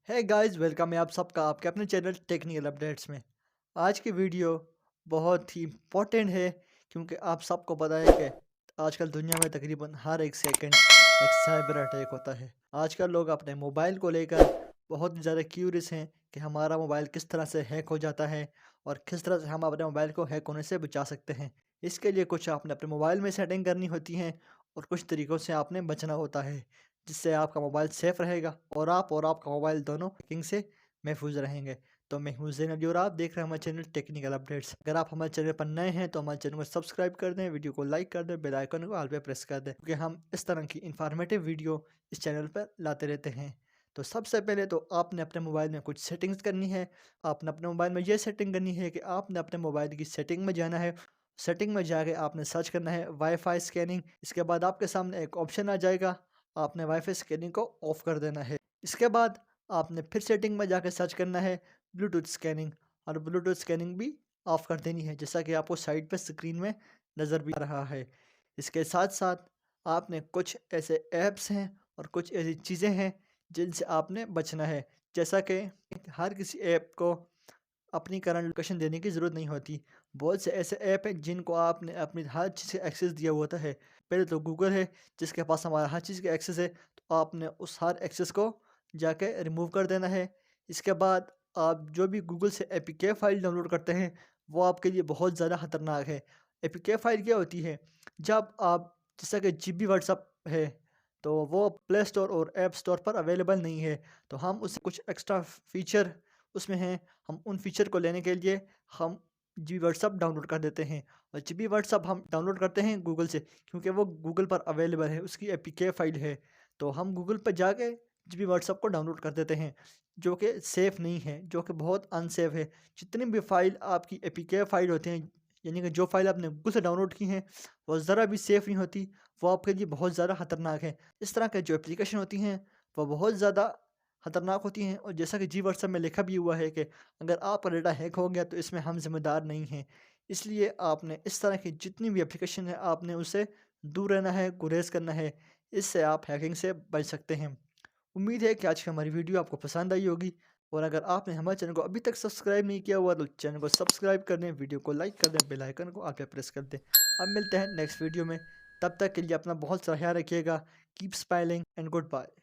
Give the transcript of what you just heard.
है guys, welcome है आप सबका आपके अपने चैनल टेक्निकल अपडेट्स में। आज की वीडियो बहुत ही इम्पोर्टेंट है क्योंकि आप सबको पता है कि आजकल दुनिया में तकरीबन हर एक सेकंड एक साइबर अटैक होता है। आजकल लोग अपने मोबाइल को लेकर बहुत ज़्यादा क्यूरियस हैं कि हमारा मोबाइल किस तरह से हैक हो जाता है और किस तरह से हम अपने मोबाइल को हैक होने से बचा सकते हैं। इसके लिए कुछ आपने अपने मोबाइल में सेटिंग करनी होती हैं और कुछ तरीक़ों से आपने बचना होता है, जिससे आपका मोबाइल सेफ़ रहेगा और आप और आपका मोबाइल दोनों हैकिंग से महफूज रहेंगे। तो मैं हूँ ज़ैन अली और आप देख रहे हैं हमारे चैनल टेक्निकल अपडेट्स। अगर आप हमारे चैनल पर नए हैं तो हमारे चैनल को सब्सक्राइब कर दें, वीडियो को लाइक कर दें, बेल आइकन को ऑल पे प्रेस कर दें, क्योंकि हम इस तरह की इन्फॉर्मेटिव वीडियो इस चैनल पर लाते रहते हैं। तो सबसे पहले तो आपने अपने मोबाइल में कुछ सेटिंग्स करनी है। आपने अपने मोबाइल में ये सेटिंग करनी है कि आपने अपने मोबाइल की सेटिंग में जाना है। सेटिंग में जाके आपने सर्च करना है वाईफाई स्कैनिंग। इसके बाद आपके सामने एक ऑप्शन आ जाएगा, आपने वाईफाई स्कैनिंग को ऑफ कर देना है। इसके बाद आपने फिर सेटिंग में जाकर सर्च करना है ब्लूटूथ स्कैनिंग, और ब्लूटूथ स्कैनिंग भी ऑफ कर देनी है, जैसा कि आपको साइड पे स्क्रीन में नज़र भी आ रहा है। इसके साथ साथ आपने कुछ ऐसे ऐप्स हैं और कुछ ऐसी चीज़ें हैं जिनसे आपने बचना है, जैसा कि हर किसी ऐप को अपनी करंट लोकेशन देने की ज़रूरत नहीं होती। बहुत से ऐसे ऐप हैं जिनको आपने अपनी हर चीज़ का एक्सेस दिया होता है। पहले तो गूगल है जिसके पास हमारा हर चीज़ का एक्सेस है, तो आपने उस हर एक्सेस को जाके रिमूव कर देना है। इसके बाद आप जो भी गूगल से एपीके फ़ाइल डाउनलोड करते हैं, वो आपके लिए बहुत ज़्यादा ख़तरनाक है। एपीके फ़ाइल क्या होती है? जब आप जैसा कि जीबी व्हाट्सएप है, तो वो प्ले स्टोर और ऐप स्टोर पर अवेलेबल नहीं है। तो हम उससे कुछ एक्स्ट्रा फ़ीचर उसमें हैं, हम उन फ़ीचर को लेने के लिए हम जी व्हाट्सएप डाउनलोड कर देते हैं। और जी व्हाट्सएप हम डाउनलोड करते हैं गूगल से, क्योंकि वो गूगल पर अवेलेबल है, उसकी एपीके फ़ाइल है। तो हम गूगल पर जाके जी व्हाट्सएप को डाउनलोड कर देते हैं, जो कि सेफ़ नहीं है, जो कि बहुत अनसेफ़ है। जितनी भी फ़ाइल आपकी एपीके फ़ाइल होते हैं, यानी कि जो फ़ाइल आपने गूगल से डाउनलोड की हैं, वो ज़रा भी सेफ़ नहीं होती, वो आपके लिए बहुत ज़्यादा ख़तरनाक है। इस तरह के जो एप्लीकेशन होती हैं, वो बहुत ज़्यादा ख़तरनाक होती हैं, और जैसा कि जी व्हाट्सएप में लिखा भी हुआ है कि अगर आपका डेटा हैक हो गया तो इसमें हम ज़िम्मेदार नहीं हैं। इसलिए आपने इस तरह की जितनी भी एप्लीकेशन है, आपने उससे दूर रहना है, गुरेज़ करना है। इससे आप हैकिंग से बच सकते हैं। उम्मीद है कि आज की हमारी वीडियो आपको पसंद आई होगी, और अगर आपने हमारे चैनल को अभी तक सब्सक्राइब नहीं किया हुआ तो चैनल को सब्सक्राइब कर दें, वीडियो को लाइक कर दें, बेल आइकन को ऑल पे प्रेस कर दें। अब मिलते हैं नेक्स्ट वीडियो में, तब तक के लिए अपना बहुत सा ख्याल रखिएगा। Keep smiling and good bye.